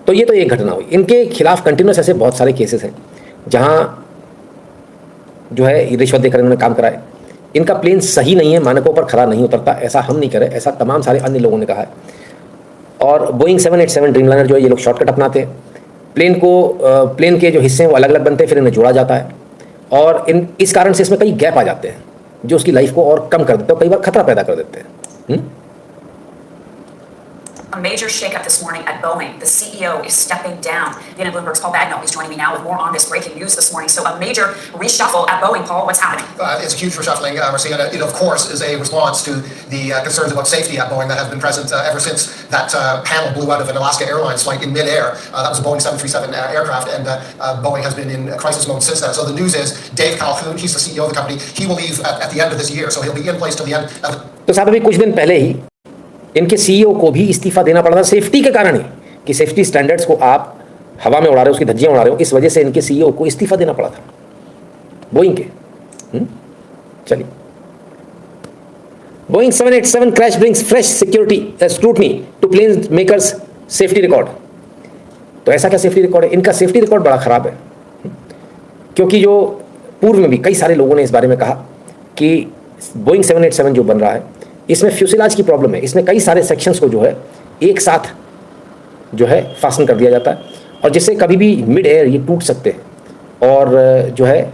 तो ये तो एक घटना हुई। इनके खिलाफ कंटिन्यूस ऐसे बहुत सारे केसेस हैं जहां जो है रिश्वत देकर इन्होंने काम कराए। इनका प्लेन सही नहीं है, मानकों पर खरा नहीं उतरता, ऐसा हम नहीं करें, ऐसा तमाम सारे अन्य लोगों ने कहा है। और बोइंग 787 ड्रीमलाइनर जो है ये लोग शॉर्टकट अपनाते हैं। प्लेन के जो हिस्से हैं वो अलग अलग बनते हैं, फिर इन्हें जोड़ा जाता है और इस कारण से इसमें कई गैप आ जाते हैं जो उसकी लाइफ को और कम कर देते हैं और कई बार खतरा पैदा कर देते हैं। A major shakeup this morning at Boeing. The CEO is stepping down. CNN Bloomberg's Paul Bagnall is joining me now with more on this breaking news this morning. So a major reshuffle at Boeing. Paul, what's happening? It's a huge reshuffling, Marcia. It, of course, is a response to the concerns about safety at Boeing that have been present ever since that panel blew out of an Alaska Airlines flight in midair. That was a Boeing 737 aircraft, and Boeing has been in crisis mode since then. So the news is Dave Calhoun, he's the CEO of the company, he will leave at the end of this year. So he'll be in place till the end of... तो साहब अभी कुछ दिन पहले ही इनके CEO को भी इस्तीफा देना पड़ा था सेफ्टी के कारण ही, कि सेफ्टी स्टैंडर्ड्स को आप हवा में उड़ा रहे हो, उसकी धज्जियां उड़ा रहे हो, इस वजह से इनके सीईओ को इस्तीफा देना पड़ा था बोइंग के। चलिए, Boeing 787 crash brings fresh security scrutiny to plane makers safety record. तो ऐसा क्या सेफ्टी रिकॉर्ड है? इनका सेफ्टी रिकॉर्ड बड़ा खराब है, क्योंकि जो पूर्व में भी कई सारे लोगों ने इस बारे में कहा कि बोइंग 787 जो बन रहा है इसमें फ्यूसिलाज की प्रॉब्लम है। इसमें कई सारे सेक्शंस को जो है एक साथ जो है फासन कर दिया जाता है और जिससे कभी भी मिड एयर ये टूट सकते हैं और जो है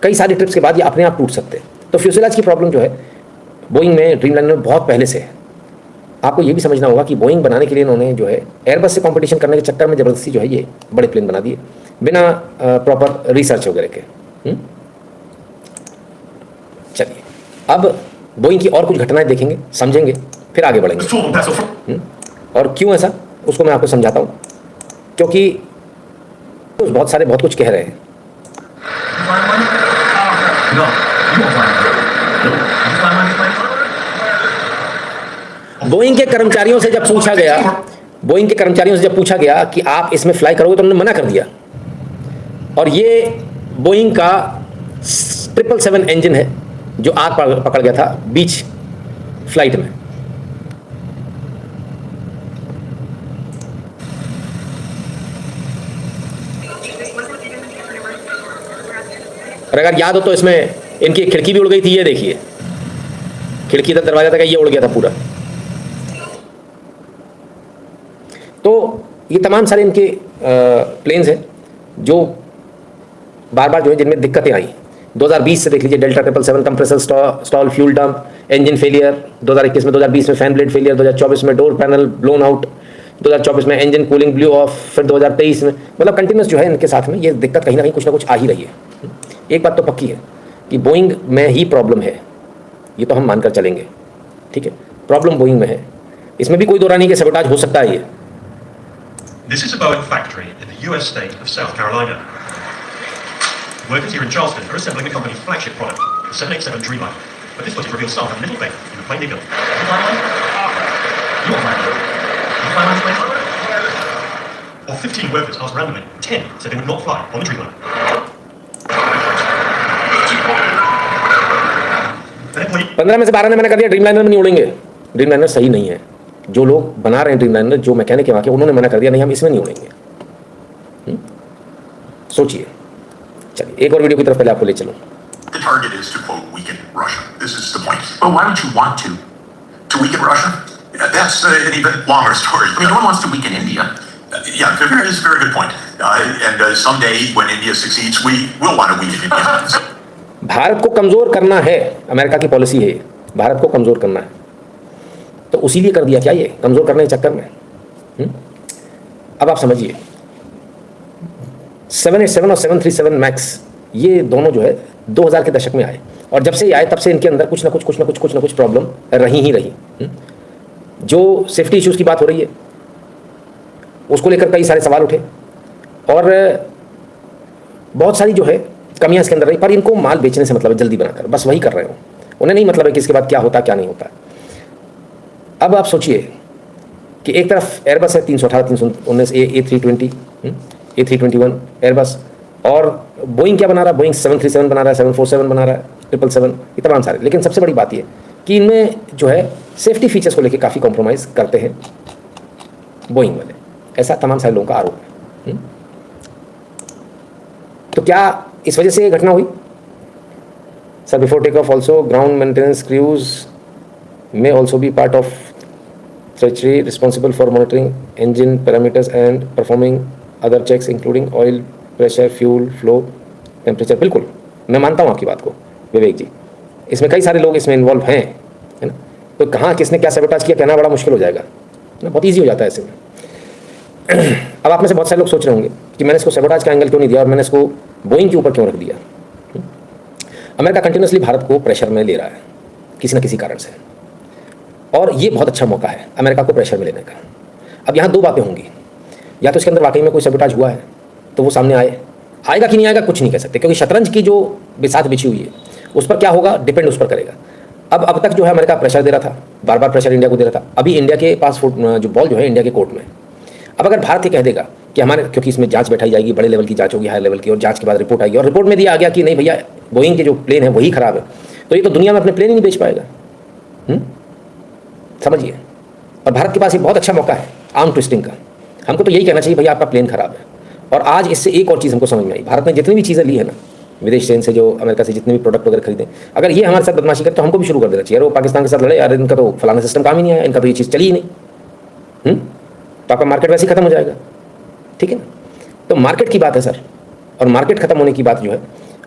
कई सारी ट्रिप्स के बाद ये अपने आप टूट सकते हैं। तो फ्यूसिलाज की प्रॉब्लम जो है बोइंग में ड्रीमलाइनर में बहुत पहले से है। आपको ये भी समझना होगा कि बोइंग बनाने के लिए इन्होंने जो है एयरबस से कंपटीशन करने के चक्कर में ज़बरदस्ती जो है ये बड़े प्लेन बना दिए बिना प्रॉपर रिसर्च वगैरह के। चलिए, अब बोइंग की और कुछ घटनाएं देखेंगे, समझेंगे, फिर आगे बढ़ेंगे। और क्यों ऐसा उसको मैं आपको समझाता हूँ, क्योंकि बहुत सारे बहुत कुछ कह रहे हैं। बोइंग के कर्मचारियों से जब पूछा गया कि आप इसमें फ्लाई करोगे तो उन्होंने मना कर दिया। और ये बोइंग का 777 इंजन है जो आग पकड़ गया था बीच फ्लाइट में। और अगर याद हो तो इसमें इनकी खिड़की भी उड़ गई थी, ये देखिए खिड़की तक, दरवाजा तक ये उड़ गया था पूरा। तो ये तमाम सारे इनके प्लेन्स हैं जो बार बार जो है जिनमें दिक्कतें आई। 2020 से देख लीजिए, delta 777 compressor stall, fuel dump, engine failure 2021 में, 2020 में फैन ब्लेड फेलियर, 2024 में डोर पैनल ब्लोन आउट, 2024 में इंजन कूलिंग ब्लू ऑफ, फिर 2023 में, मतलब कंटिन्यूस जो है इनके साथ में ये दिक्कत कहीं ना कहीं कुछ ना कुछ आ ही रही है। एक बात तो पक्की है कि बोइंग में ही प्रॉब्लम है, ये तो हम मानकर चलेंगे, ठीक है, प्रॉब्लम बोइंग में है, इसमें भी कोई दो राय नहीं कि सबोटाज हो सकता है। ये This is a Boeing factory in the US state of South Carolina. Workers here in Charleston are assembling the company's flagship product, the 787 Dreamliner. But this footage reveals staff have little faith in the plane they built. You fly one? You won't fly one. You fly one, plane? Of 15 workers asked randomly, 10 said they would not fly on the Dreamliner. An employee 15 में से 12 ने मैंने कर दिया Dreamliner में नहीं उड़ेंगे। Dreamliner सही नहीं है, जो लोग बना रहे हैं ड्रीमलाइनर, जो मैकेनिक वहाँ के, उन्होंने मना कर दिया नहीं हम इसमें नहीं उड़ेंगे। सोचिए। चलिए एक और वीडियो की तरफ पहले आपको ले चलूं। The target is to quote weaken Russia. This is the point. But why would you want to weaken Russia? Yeah, that's an even longer story. I mean, no one wants to weaken India. Yeah, it's a very good point. And someday when India succeeds, we will want to weaken India. Bharat को कमजोर करना है, America की policy है, भारत को कमजोर करना है, तो उसी लिए कर दिया क्या ये, कमजोर करने के चक्कर में। अब आप समझिए 787 और 737 मैक्स ये दोनों जो है 2000 के दशक में आए और जब से ये आए तब से इनके अंदर कुछ ना कुछ प्रॉब्लम रही ही रही। जो सेफ्टी इश्यूज़ की बात हो रही है उसको लेकर कई सारे सवाल उठे और बहुत सारी जो है कमियां इसके अंदर रही, पर इनको माल बेचने से मतलब है, जल्दी बनाकर बस वही कर रहे हो, उन्हें नहीं मतलब है कि इसके बाद क्या होता क्या नहीं होता। अब आप सोचिए कि एक तरफ एयरबस है 318, 319, A320, A321 एयरबस, और बोइंग क्या बना रहा है, बोइंग 737 बना रहा है, 747 बना रहा है, 777, ये तमाम सारे। लेकिन सबसे बड़ी बात ये कि इनमें जो है सेफ्टी फीचर्स को लेकर काफ़ी कॉम्प्रोमाइज़ करते हैं बोइंग वाले। ऐसा तमाम सारे लोगों का आरोप है। तो क्या इस वजह से ये घटना हुई? Sir, before take off also ground maintenance crews may also be part of treasury responsible for monitoring engine parameters and performing other checks including oil pressure, fuel flow, temperature। बिल्कुल मैं मानता हूँ आपकी बात को विवेक जी, इसमें कई सारे लोग इसमें इन्वॉल्व हैं, है ना। तो कहाँ किसने क्या सैबोटाज किया कहना बड़ा मुश्किल हो जाएगा ना, बहुत ईजी हो जाता है ऐसे में। अब आप में से बहुत सारे लोग सोच रहे होंगे कि मैंने इसको सैबोटाज का एंगल क्यों नहीं दिया और मैंने इसको बोइंग के ऊपर क्यों रख दिया। अमेरिका कंटिन्यूसली भारत को प्रेशर में ले रहा है किसी न किसी कारण से, और ये बहुत अच्छा मौका है अमेरिका को प्रेशर में लेने का। अब यहाँ दो बातें होंगी, या तो इसके अंदर वाकई में कोई सैबोटाज हुआ है तो वो सामने आएगा कि नहीं आएगा कुछ नहीं कह सकते, क्योंकि शतरंज की जो बिसात बिछी हुई है उस पर क्या होगा डिपेंड उस पर करेगा। अब तक जो है अमेरिका प्रेशर दे रहा था, बार बार प्रेशर इंडिया को दे रहा था। अभी इंडिया के पास जो बॉल जो है इंडिया के कोर्ट में। अब अगर भारत ये कह देगा कि हमारे, क्योंकि इसमें जांच बैठाई जाएगी, बड़े लेवल की जांच होगी, हाई लेवल की, और जांच के बाद रिपोर्ट आएगी और रिपोर्ट में दिया आ गया कि नहीं भैया बोइंग के जो प्लेन है वही खराब है, तो ये तो दुनिया में अपने प्लेन ही नहीं बेच पाएगा। समझिए, और भारत के पास एक बहुत अच्छा मौका है आर्म ट्विस्टिंग का। हमको तो यही कहना चाहिए भैया आपका प्लेन खराब है। और आज इससे एक और चीज़ हमको समझ में आई, भारत ने जितनी भी चीज़ें ली है ना विदेश से, जो अमेरिका से जितने भी प्रोडक्ट वगैरह खरीदे, अगर ये हमारे साथ बदमाशी करते तो हमको भी शुरू कर देना चाहिए। यार वो पाकिस्तान के साथ लड़े, यार इनका तो फलाना सिस्टम काम ही नहीं आया, इनका तो ये चीज़ चली ही नहीं। तो आपका मार्केट वैसे ही खत्म हो जाएगा, ठीक है ना। तो मार्केट की बात है सर, और मार्केट खत्म होने की बात जो है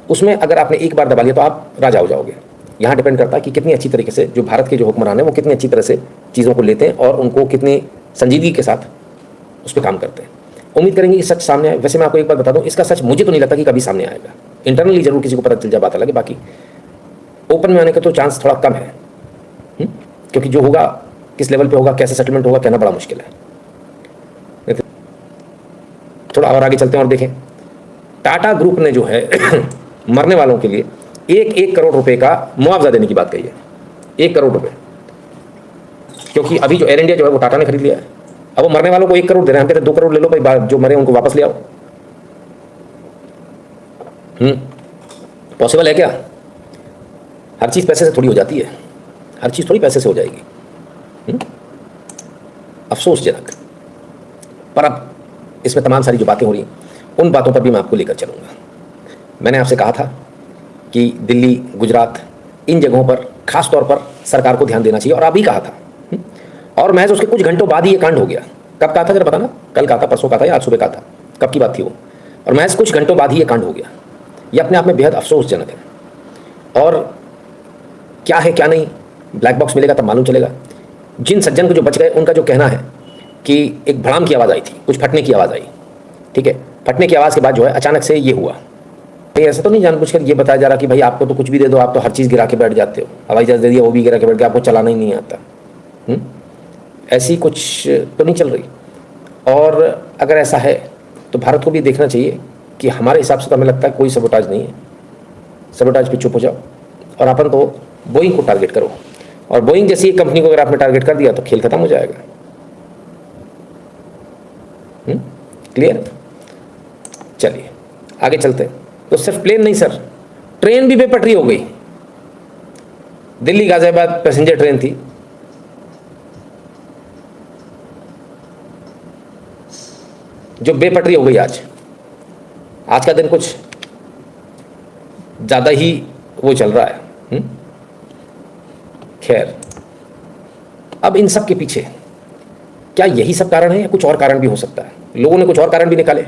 उसमें अगर आपने एक बार दबा लिया तो आप राजा हो जाओगे। यहाँ डिपेंड करता है कि कितनी अच्छी तरीके से जो भारत के जो हुक्मरान हैं वो कितनी अच्छी तरह से चीज़ों को लेते हैं और उनको कितनी संजीदगी के साथ उस पर काम करते हैं। उम्मीद करेंगे कि सच सामने आए। वैसे मैं आपको एक बात बता दूं, इसका सच मुझे तो नहीं लगता कि कभी सामने आएगा। इंटरनली जरूर किसी को पता चल जाए, बात अलग है, बाकी ओपन में आने का तो चांस थोड़ा कम है, क्योंकि जो होगा किस लेवल पे होगा, कैसे सेटलमेंट होगा, कहना बड़ा मुश्किल है। थोड़ा और आगे चलते हैं और देखें, टाटा ग्रुप ने जो है मरने वालों के लिए 1 करोड़ रुपए का मुआवजा देने की बात कही है। 1 करोड़ रुपए, क्योंकि अभी जो एयर इंडिया जो है वो टाटा ने खरीद लिया है। अब वो मरने वालों को 1 करोड़ दे रहे हैं, हम कहते 2 करोड़ ले लो भाई, जो मरे उनको वापस ले आओ। पॉसिबल है क्या? हर चीज़ पैसे से थोड़ी हो जाती है, हर चीज़ थोड़ी पैसे से हो जाएगी। अफसोसजनक। पर अब इसमें तमाम सारी जो बातें हो रही हैं उन बातों पर भी मैं आपको लेकर चलूँगा। मैंने आपसे कहा था कि दिल्ली, गुजरात, इन जगहों पर खास तौर पर सरकार को ध्यान देना चाहिए, और अभी कहा था, और महज उसके कुछ घंटों बाद ही ये कांड हो गया। कब कहा था जरा बताना, कल कहा था, परसों कहा था या आज सुबह कहा था, कब की बात थी वो? और महज कुछ घंटों बाद ही ये कांड हो गया। ये अपने आप में बेहद अफसोसजनक है, और क्या है क्या नहीं ब्लैक बॉक्स मिलेगा तब मालूम चलेगा। जिन सज्जन को जो बच गए उनका जो कहना है कि एक भड़ाम की आवाज़ आई थी, कुछ फटने की आवाज़ आई, ठीक है, फटने की आवाज़ के बाद जो है अचानक से ये हुआ। ऐसा तो नहीं जानबूझकर ये बताया जा रहा कि भाई आपको तो कुछ भी दे दो, आप तो हर चीज़ गिरा के बैठ जाते हो, हवाई जहाज दे दिया वो भी गिरा के बैठ गया, आपको चलाना ही नहीं आता। ऐसी कुछ तो नहीं चल रही। और अगर ऐसा है तो भारत को भी देखना चाहिए कि हमारे हिसाब से तो हमें लगता है कोई सबोटाज नहीं है। सबोटाज पे चुप हो जाओ और अपन तो बोइंग को टारगेट करो, और बोइंग जैसी एक कंपनी को अगर आपने टारगेट कर दिया तो खेल खत्म हो जाएगा। क्लियर? चलिए आगे चलते हैं। तो सिर्फ प्लेन नहीं सर, ट्रेन भी बेपटरी हो गई। दिल्ली गाजियाबाद पैसेंजर ट्रेन थी, जो बेपटरी हो गई। आज का दिन कुछ ज़्यादा ही वो चल रहा है। खैर, अब इन सब के पीछे क्या यही सब कारण है या कुछ और कारण भी हो सकता है? लोगों ने कुछ और कारण भी निकाले।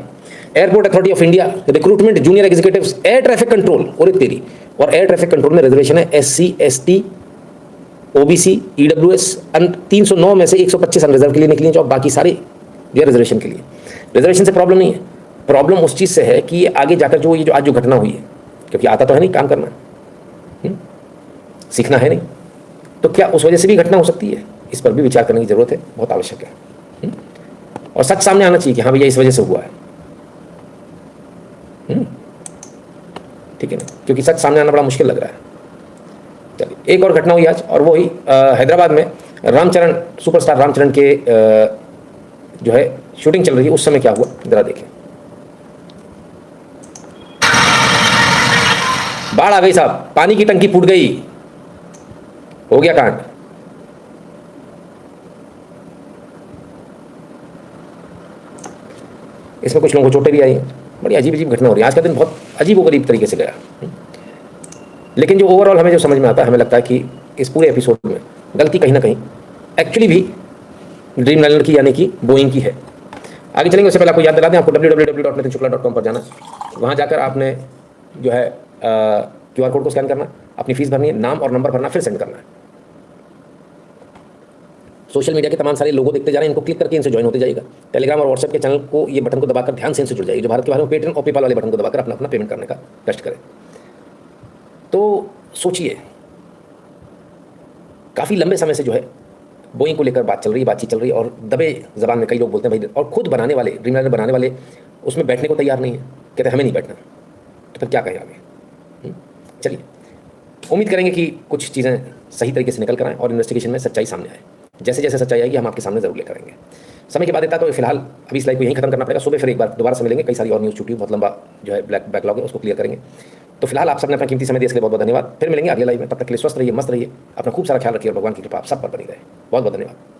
Airport authority of India recruitment junior executives, air traffic control, और तेरी, और एयर ट्रैफिक कंट्रोल में रिजर्वेशन है SC, ST, OBC, EWS, 309 में से 125 अनरिजर्व के लिए निकली हैं जॉब, बाकी सारे जो रिजर्वेशन के लिए। रिजर्वेशन से प्रॉब्लम नहीं है, प्रॉब्लम उस चीज़ से है कि ये आगे जाकर जो ये जो आज जो घटना हुई है, क्योंकि आता तो है नहीं काम करना, सीखना है नहीं, तो क्या उस वजह से भी घटना हो सकती है? इस पर भी विचार करने की जरूरत है, बहुत आवश्यक है। और सच सामने आना चाहिए कि हाँ भैया इस वजह से हुआ है, ठीक है ना, क्योंकि सच सामने आना बड़ा मुश्किल लग रहा है। चलिए एक और घटना हुई आज, और वो ही हैदराबाद में रामचरण, सुपरस्टार रामचरण के जो है शूटिंग चल रही है, उस समय क्या हुआ जरा देखें। बाढ़ आ गई साहब, पानी की टंकी फूट गई, हो गया कांड। इसमें कुछ लोगों को चोटें भी आई, बड़ी अजीब अजीब घटना हो रही है। आज का दिन बहुत अजीब व गरीब तरीके से गया। लेकिन जो ओवरऑल हमें जो समझ में आता है, हमें लगता है कि इस पूरे एपिसोड में गलती कहीं ना कहीं एक्चुअली भी ड्रीम लाइनर की यानी कि बोइंग की है। आगे चलेंगे उससे पहले आपको याद दिला दें, आपको www.nitinshukla.com पर जाना, वहाँ जाकर आपने जो है QR कोड को स्कैन करना, अपनी फीस भरनी है, नाम और नंबर भरना, फिर सेंड करना है। सोशल मीडिया के तमाम सारे लोगो देखते जा रहे हैं, इनको क्लिक करके इनसे ज्वाइन होते जाइएगा। टेलीग्राम और व्हाट्सएप के चैनल को ये बटन को दबाकर ध्यान से इनसे जुड़ जाइए। जो भारत के बाहर में पेटीएम और पेपाल वाले बटन को दबाकर अपना अपना पेमेंट करने का कष्ट करें। तो सोचिए, काफ़ी लंबे समय से जो है बोइंग को लेकर बातचीत चल रही है, और दबे जबान में कई लोग बोलते हैं भाई, और खुद बनाने वाले, ड्रीम लाइनर बनाने वाले उसमें बैठने को तैयार नहीं है, कहते हैं हमें नहीं बैठना। तो फिर क्या कहें आगे? चलिए, उम्मीद करेंगे कि कुछ चीज़ें सही तरीके से निकल कर आएँ और इन्वेस्टिगेशन में सच्चाई सामने आए। जैसे जैसे सच्चाई आएगी हम आपके सामने जरूर लेकर आएंगे। समय के बाद इतना तो फिलहाल अभी इस लाइव को यहीं खत्म करना पड़ेगा। सुबह फिर एक बार दोबारा से मिलेंगे, कई सारी और न्यूज़ छूटी, बहुत लंबा जो है बैकलॉग है, उसको क्लियर करेंगे। तो फिलहाल आप सबने अपना कीमती समय दिया, इसके लिए बहुत बहुत धन्यवाद। फिर मिलेंगे अगले लाइव में, तब तक के लिए स्वस्थ रहिए, मस्त रहिए, अपना खूब सारा ख्याल रखिए और भगवान की कृपा आप सब पर बनी रहे। बहुत बहुत धन्यवाद।